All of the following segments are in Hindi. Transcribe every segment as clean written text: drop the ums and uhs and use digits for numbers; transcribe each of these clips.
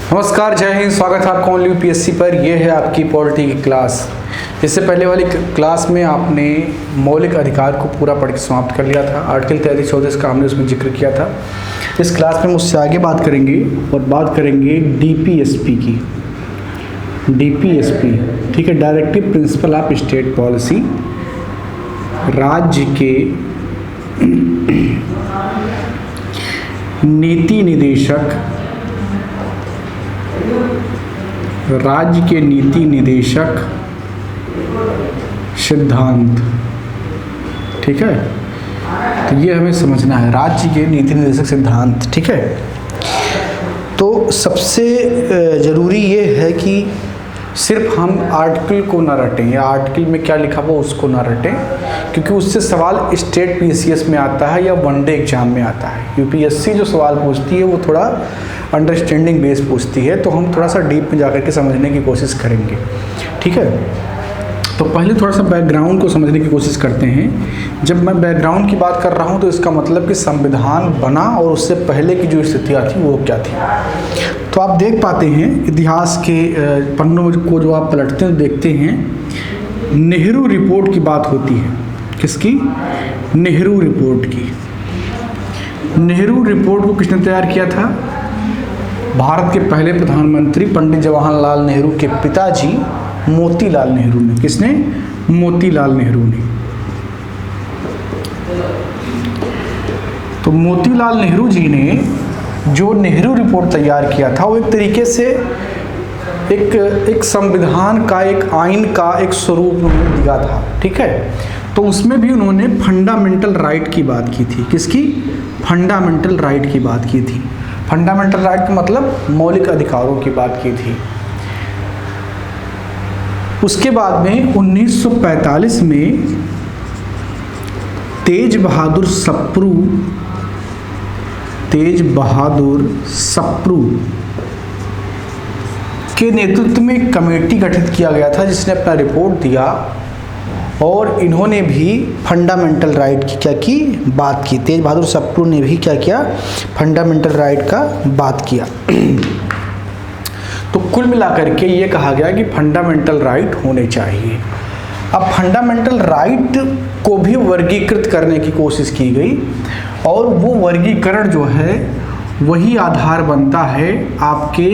नमस्कार, जय हिंद। स्वागत है आपका ओनली यूपीएससी पर। यह है आपकी पॉलिटी की क्लास। इससे पहले वाली क्लास में आपने मौलिक अधिकार को पूरा पढ़ के समाप्त कर लिया था। आर्टिकल 33-34 का हमने उसमें जिक्र किया था। इस क्लास में मुझसे आगे बात करेंगे और बात करेंगे डीपीएसपी की। डीपीएसपी, ठीक है, directive principle of state policy. राज्य के नीति निदेशक, राज्य के नीति निदेशक सिद्धांत, ठीक है। तो ये हमें समझना है, राज्य के नीति निदेशक सिद्धांत, ठीक है। तो सबसे ज़रूरी ये है कि सिर्फ हम आर्टिकल को ना रटें या आर्टिकल में क्या लिखा हुआ उसको ना रटें, क्योंकि उससे सवाल स्टेट पीसीएस में आता है या वनडे एग्जाम में आता है। यूपीएससी जो सवाल पूछती है वो थोड़ा अंडरस्टैंडिंग बेस पूछती है, तो हम थोड़ा सा डीप में जाकर के समझने की कोशिश करेंगे, ठीक है। तो पहले थोड़ा सा बैकग्राउंड को समझने की कोशिश करते हैं। जब मैं बैकग्राउंड की बात कर रहा हूँ तो इसका मतलब कि संविधान बना और उससे पहले की जो स्थितियाँ थी वो क्या थी। तो आप देख पाते हैं इतिहास के पन्नों को जो आप पलटते हैं देखते हैं नेहरू रिपोर्ट की बात होती है। किसकी? नेहरू रिपोर्ट की। नेहरू रिपोर्ट को किसने तैयार किया था? भारत के पहले प्रधानमंत्री पंडित जवाहरलाल नेहरू के पिताजी मोतीलाल नेहरू ने। किसने? मोतीलाल नेहरू ने। तो मोतीलाल नेहरू जी ने जो नेहरू रिपोर्ट तैयार किया था वो एक तरीके से एक संविधान का, एक आइन का एक स्वरूप उन्होंने दिया था, ठीक है। तो उसमें भी उन्होंने फंडामेंटल राइट की बात की थी। किसकी? फंडामेंटल राइट की बात की थी। फंडामेंटल राइट का मतलब मौलिक अधिकारों की बात की थी। उसके बाद में 1945 में तेज बहादुर सप्रू के नेतृत्व में एक कमेटी गठित किया गया था जिसने अपना रिपोर्ट दिया और इन्होंने भी फंडामेंटल राइट की क्या की? बात की। तेज बहादुर सप्रू ने भी क्या किया? फंडामेंटल राइट का बात किया। तो कुल मिलाकर के ये कहा गया कि फंडामेंटल राइट होने चाहिए। अब फंडामेंटल राइट को भी वर्गीकृत करने की कोशिश की गई और वो वर्गीकरण जो है वही आधार बनता है आपके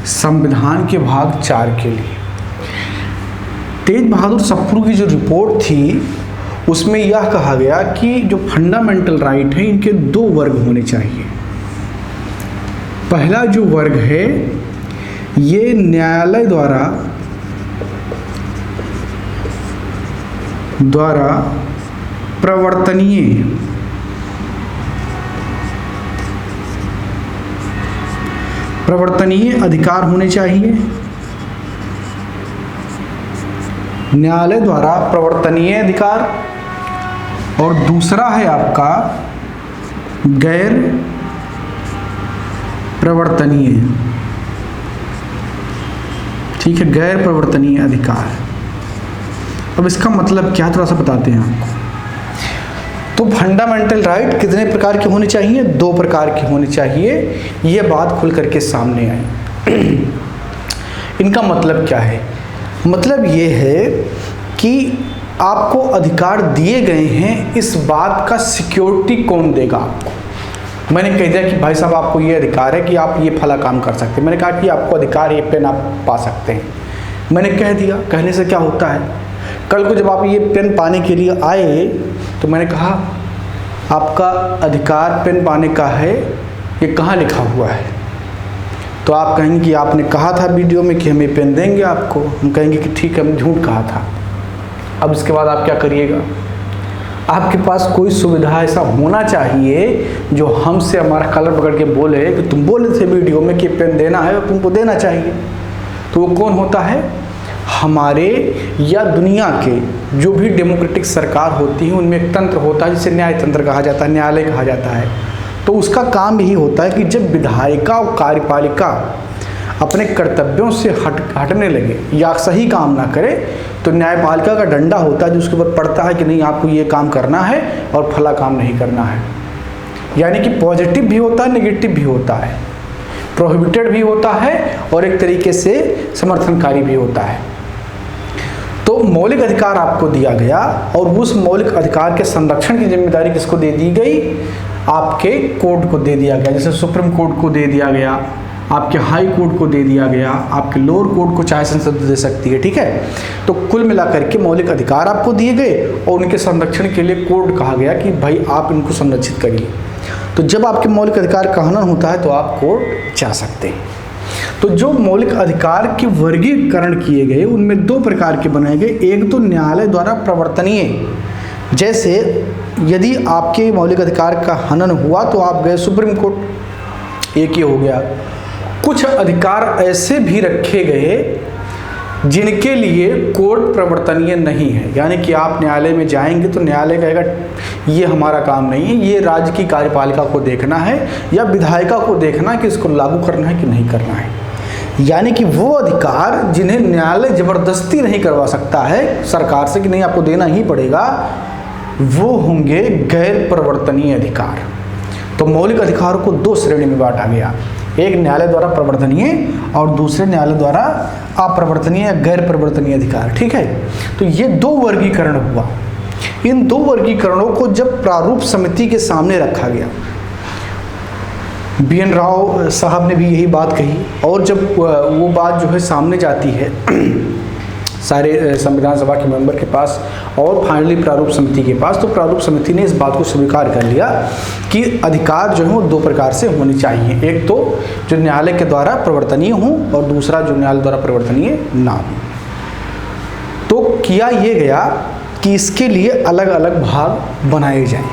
संविधान के भाग 4 के लिए। तेज बहादुर सप्रू की जो रिपोर्ट थी उसमें यह कहा गया कि जो फंडामेंटल राइट है इनके 2 वर्ग होने चाहिए। पहला जो वर्ग है ये न्यायालय द्वारा प्रवर्तनीय अधिकार होने चाहिए। न्यायालय द्वारा प्रवर्तनीय अधिकार। और दूसरा है आपका गैर प्रवर्तनीय, ठीक है, गैर प्रवर्तनीय अधिकार। अब इसका मतलब क्या, थोड़ा सा बताते हैं आपको। तो फंडामेंटल राइट कितने प्रकार के होने चाहिए? 2 प्रकार के होने चाहिए। ये बात खुल करके सामने आई। इनका मतलब क्या है? मतलब ये है कि आपको अधिकार दिए गए हैं, इस बात का सिक्योरिटी कौन देगा आपको? मैंने कह दिया कि भाई साहब आपको ये अधिकार है कि आप ये फला काम कर सकते हैं। मैंने कहा कि आपको अधिकार ये पेन आप पा सकते हैं। मैंने कह दिया, कहने से क्या होता है? कल को जब आप ये पेन पाने के लिए आए तो मैंने कहा आपका अधिकार पेन पाने का है, ये कहाँ लिखा हुआ है? तो आप कहेंगे कि आपने कहा था वीडियो में कि हम ये पेन देंगे आपको। हम कहेंगे कि ठीक है, हम झूठ कहा था। अब इसके बाद आप क्या करिएगा? आपके पास कोई सुविधा ऐसा होना चाहिए जो हमसे हमारा कलर पकड़ के बोले कि तुम बोले थे वीडियो में कि पेन देना है और तुमको देना चाहिए। तो वो कौन होता है? हमारे या दुनिया के जो भी डेमोक्रेटिक सरकार होती है उनमें एक तंत्र होता है जिसे न्याय तंत्र कहा जाता है, न्यायालय कहा जाता है। तो उसका काम यही होता है कि जब विधायिका और कार्यपालिका अपने कर्तव्यों से हटने लगे या सही काम ना करे तो न्यायपालिका का डंडा होता है जो उसके ऊपर पड़ता है कि नहीं आपको ये काम करना है और फला काम नहीं करना है। यानी कि पॉजिटिव भी होता है, नेगेटिव भी होता है। प्रोहिबिटेड भी होता है और एक तरीके से समर्थनकारी भी होता है। तो मौलिक अधिकार आपको दिया गया और उस मौलिक अधिकार के संरक्षण की जिम्मेदारी किसको दे दी गई? आपके कोर्ट को दे दिया गया। जैसे सुप्रीम कोर्ट को दे दिया गया, आपके हाई कोर्ट को दे दिया गया, आपके लोअर कोर्ट को चाहे संसद दे सकती है, ठीक है। तो कुल मिलाकर के मौलिक अधिकार आपको दिए गए और उनके संरक्षण के लिए कोर्ट कहा गया कि भाई आप इनको संरक्षित करिए। तो जब आपके मौलिक अधिकार का हनन होता है तो आप कोर्ट जा सकते हैं। तो जो मौलिक अधिकार के वर्गीकरण किए गए उनमें दो प्रकार के बनाए गए। एक तो न्यायालय द्वारा प्रवर्तनीय, जैसे यदि आपके मौलिक अधिकार का हनन हुआ तो आप गए सुप्रीम कोर्ट, एक ही हो गया। कुछ अधिकार ऐसे भी रखे गए जिनके लिए कोर्ट प्रवर्तनीय नहीं है, यानी कि आप न्यायालय में जाएंगे तो न्यायालय कहेगा ये हमारा काम नहीं है, ये राज्य की कार्यपालिका को देखना है या विधायिका को देखना है कि इसको लागू करना है कि नहीं करना है। यानी कि वो अधिकार जिन्हें न्यायालय जबरदस्ती नहीं करवा सकता है सरकार से कि नहीं आपको देना ही पड़ेगा, वो होंगे गैर प्रवर्तनीय अधिकार। तो मौलिक अधिकार को दो श्रेणी में बांटा गया, एक न्यायालय द्वारा प्रवर्तनीय और दूसरे न्यायालय द्वारा अप्रवर्तनीय या गैर प्रवर्तनीय अधिकार, ठीक है। तो ये दो वर्गीकरण हुआ। इन दो वर्गीकरणों को जब प्रारूप समिति के सामने रखा गया, BN राव साहब ने भी यही बात कही, और जब वो बात जो है सामने जाती है सारे संविधान सभा के मेंबर के पास और फाइनली प्रारूप समिति के पास, तो प्रारूप समिति ने इस बात को स्वीकार कर लिया कि अधिकार जो है वो दो प्रकार से होनी चाहिए, एक तो जो न्यायालय के द्वारा प्रवर्तनीय हो और दूसरा जो न्यायालय द्वारा प्रवर्तनीय ना हो। तो किया ये गया कि इसके लिए अलग अलग भाग बनाए जाएं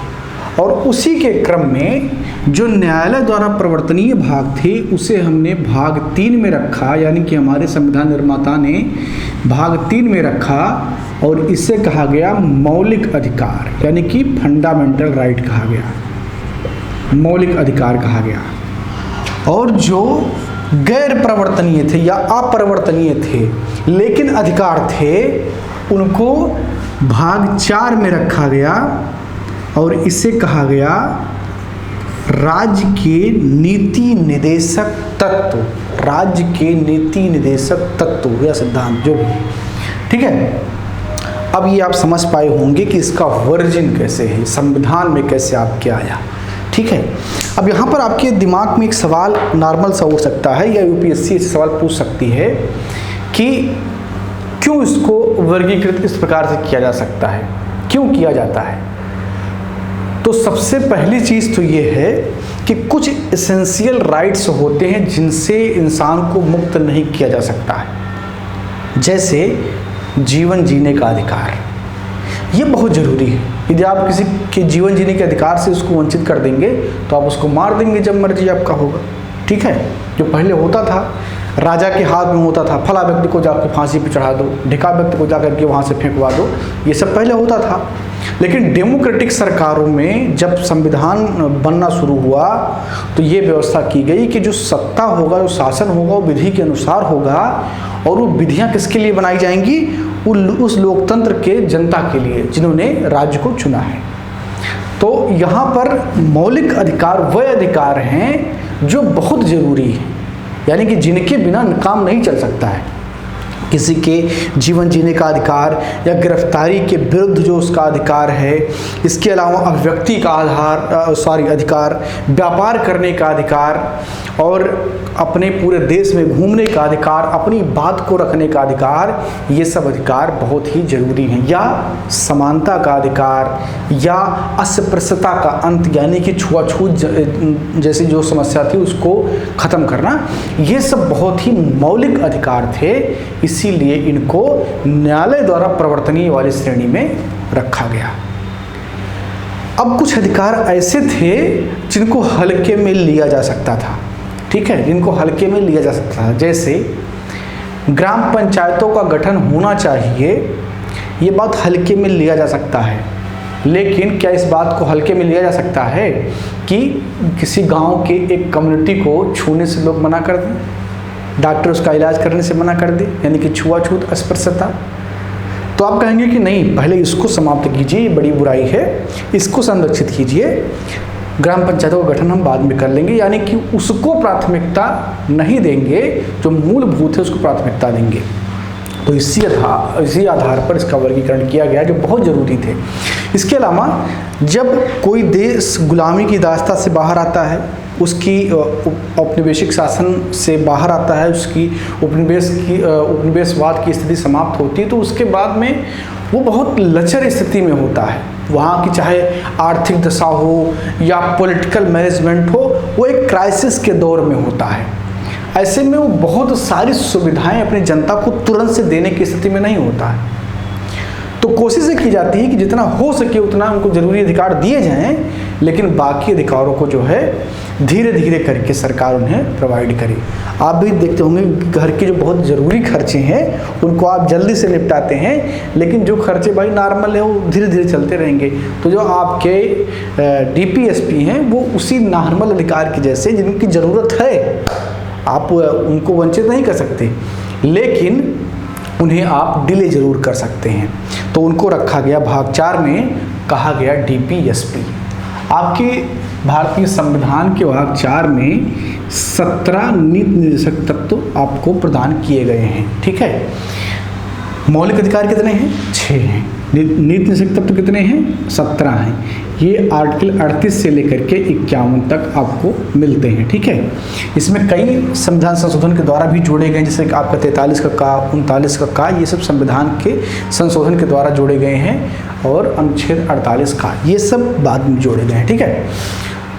और उसी के क्रम में जो न्यायालय द्वारा प्रवर्तनीय भाग थे उसे हमने भाग 3 में रखा, यानी कि हमारे संविधान निर्माता ने भाग 3 में रखा और इसे कहा गया मौलिक अधिकार, यानी कि फंडामेंटल राइट कहा गया, मौलिक अधिकार कहा गया। और जो गैर प्रवर्तनीय थे या अपरिवर्तनीय थे लेकिन अधिकार थे, उनको भाग 4 में रखा गया और इसे कहा गया राज्य के नीति निदेशक तत्व, राज्य के नीति निदेशक तत्व या सिद्धांत जो भी, ठीक है। अब ये आप समझ पाए होंगे कि इसका वर्जन कैसे है, संविधान में कैसे आपके आया, ठीक है। अब यहाँ पर आपके दिमाग में एक सवाल नॉर्मल सा उठ सकता है या UPSC से सवाल पूछ सकती है कि क्यों इसको वर्गीकृत इस प्रकार से किया जा सकता है, क्यों किया जाता है। तो सबसे पहली चीज़ तो ये है कि कुछ एसेंशियल राइट्स होते हैं जिनसे इंसान को मुक्त नहीं किया जा सकता है, जैसे जीवन जीने का अधिकार, ये बहुत ज़रूरी है। यदि आप किसी के जीवन जीने के अधिकार से उसको वंचित कर देंगे तो आप उसको मार देंगे जब मर्जी आपका होगा, ठीक है। जो पहले होता था राजा के हाथ में होता था, फला व्यक्ति को जाकर फांसी पर चढ़ा दो, ढिका व्यक्ति को जाकर के वहाँ से फेंकवा दो, ये सब पहले होता था। लेकिन डेमोक्रेटिक सरकारों में जब संविधान बनना शुरू हुआ तो ये व्यवस्था की गई कि जो सत्ता होगा, जो शासन होगा वो विधि के अनुसार होगा और वो विधियाँ किसके लिए बनाई जाएंगी, उस लोकतंत्र के जनता के लिए जिन्होंने राज्य को चुना है। तो यहाँ पर मौलिक अधिकार वह अधिकार हैं जो बहुत ज़रूरी है, यानी कि जिनके बिना काम नहीं चल सकता है। किसी के जीवन जीने का अधिकार या गिरफ्तारी के विरुद्ध जो उसका अधिकार है, इसके अलावा अभिव्यक्ति का अधिकार, व्यापार करने का अधिकार और अपने पूरे देश में घूमने का अधिकार, अपनी बात को रखने का अधिकार, ये सब अधिकार बहुत ही जरूरी हैं। या समानता का अधिकार या अस्पृश्यता का अंत, यानी कि छुआछूत जैसी जो समस्या थी उसको ख़त्म करना, ये सब बहुत ही मौलिक अधिकार थे, इसीलिए इनको न्यायालय द्वारा प्रवर्तनीय वाली श्रेणी में रखा गया। अब कुछ अधिकार ऐसे थे जिनको हल्के में लिया जा सकता था, ठीक है, जिनको हल्के में लिया जा सकता था, जैसे ग्राम पंचायतों का गठन होना चाहिए, ये बात हल्के में लिया जा सकता है। लेकिन क्या इस बात को हल्के में लिया जा सकता है कि किसी गांव के एक कम्युनिटी को छूने से लोग मना कर दें, डॉक्टर उसका इलाज करने से मना कर दे, यानी कि छुआछूत अस्पृश्यता। तो आप कहेंगे कि नहीं, पहले इसको समाप्त कीजिए, ये बड़ी बुराई है, इसको संरक्षित कीजिए। ग्राम पंचायतों का गठन हम बाद में कर लेंगे, यानी कि उसको प्राथमिकता नहीं देंगे, जो मूलभूत है उसको प्राथमिकता देंगे। तो इसी आधार पर इसका वर्गीकरण किया गया, जो बहुत ज़रूरी थे। इसके अलावा जब कोई देश गुलामी की दास्ता से बाहर आता है, उसकी औपनिवेशिक शासन से बाहर आता है, उसकी उपनिवेशवाद की स्थिति समाप्त होती है, तो उसके बाद में वो बहुत लचर स्थिति में होता है। वहाँ की चाहे आर्थिक दशा हो या पॉलिटिकल मैनेजमेंट हो, वो एक क्राइसिस के दौर में होता है। ऐसे में वो बहुत सारी सुविधाएं अपनी जनता को तुरंत से देने की स्थिति में नहीं होता है। तो कोशिश की जाती है कि जितना हो सके उतना उनको ज़रूरी अधिकार दिए जाएं, लेकिन बाकी अधिकारों को जो है धीरे धीरे करके सरकार उन्हें प्रोवाइड करे। आप भी देखते होंगे घर के जो बहुत ज़रूरी खर्चे हैं उनको आप जल्दी से निपटाते हैं, लेकिन जो खर्चे भाई नॉर्मल है वो धीरे धीरे चलते रहेंगे। तो जो आपके DPSP हैं वो उसी नॉर्मल अधिकार के जैसे जिनकी ज़रूरत है, आप उनको वंचित नहीं कर सकते, लेकिन उन्हें आप डिले ज़रूर कर सकते हैं। तो उनको रखा गया भाग 4 में, कहा गया DPSP। आपके भारतीय संविधान के भाग 4 में 17 नीति निर्देशक तत्व आपको प्रदान किए गए हैं, ठीक है। मौलिक अधिकार कितने हैं? 6 हैं। नीति निर्देशक तत्व कितने हैं? 17 हैं। ये आर्टिकल 38 से लेकर के 51 तक आपको मिलते हैं, ठीक है। इसमें कई संविधान संशोधन के द्वारा भी जोड़े गए, जैसे कि आपका 43 का का, 39 का का, ये सब संविधान के संशोधन के द्वारा जोड़े गए हैं, और अनुच्छेद 48 का, ये सब बाद में जोड़े गए हैं, ठीक है।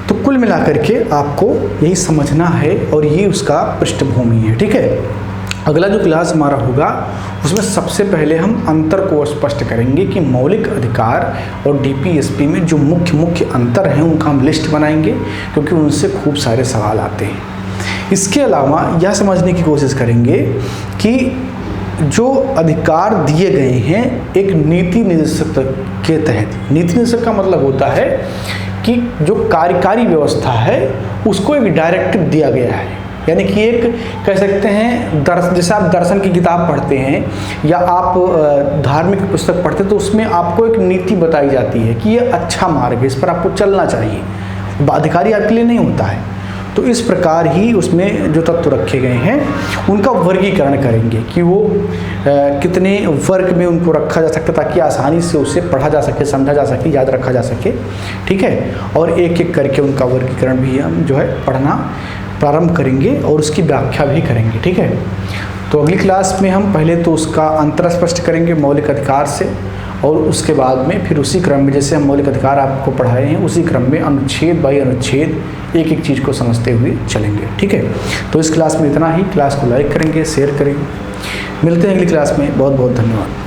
तो कुल मिलाकर के आपको यही समझना है, और ये उसका पृष्ठभूमि है, ठीक है। अगला जो क्लास हमारा होगा उसमें सबसे पहले हम अंतर को स्पष्ट करेंगे कि मौलिक अधिकार और DPSP में जो मुख्य अंतर हैं उनका हम लिस्ट बनाएंगे, क्योंकि उनसे खूब सारे सवाल आते हैं। इसके अलावा यह समझने की कोशिश करेंगे कि जो अधिकार दिए गए हैं एक नीति निर्देशक के तहत, नीति निर्देशक का मतलब होता है कि जो कार्यकारी व्यवस्था है उसको एक डायरेक्टिव दिया गया है, यानी कि एक कह सकते हैं जैसे आप दर्शन की किताब पढ़ते हैं या आप धार्मिक पुस्तक पढ़ते हैं, तो उसमें आपको एक नीति बताई जाती है कि ये अच्छा मार्ग है, इस पर आपको चलना चाहिए। अधिकारी आपके लिए नहीं होता है। तो इस प्रकार ही उसमें जो तत्व रखे गए हैं उनका वर्गीकरण करेंगे कि वो कितने वर्ग में उनको रखा जा सकता है, ताकि आसानी से उसे पढ़ा जा सके, समझा जा सके, याद रखा जा सके, ठीक है। और एक एक करके उनका वर्गीकरण भी हम जो है पढ़ना प्रारंभ करेंगे और उसकी व्याख्या भी करेंगे, ठीक है। तो अगली क्लास में हम पहले तो उसका अंतर स्पष्ट करेंगे मौलिक अधिकार से, और उसके बाद में फिर उसी क्रम में जैसे हम मौलिक अधिकार आपको पढ़ाए हैं उसी क्रम में अनुच्छेद बाई अनुच्छेद एक एक चीज़ को समझते हुए चलेंगे, ठीक है। तो इस क्लास में इतना ही। क्लास को लाइक करेंगे, शेयर करेंगे। मिलते हैं अगली क्लास में। बहुत बहुत धन्यवाद।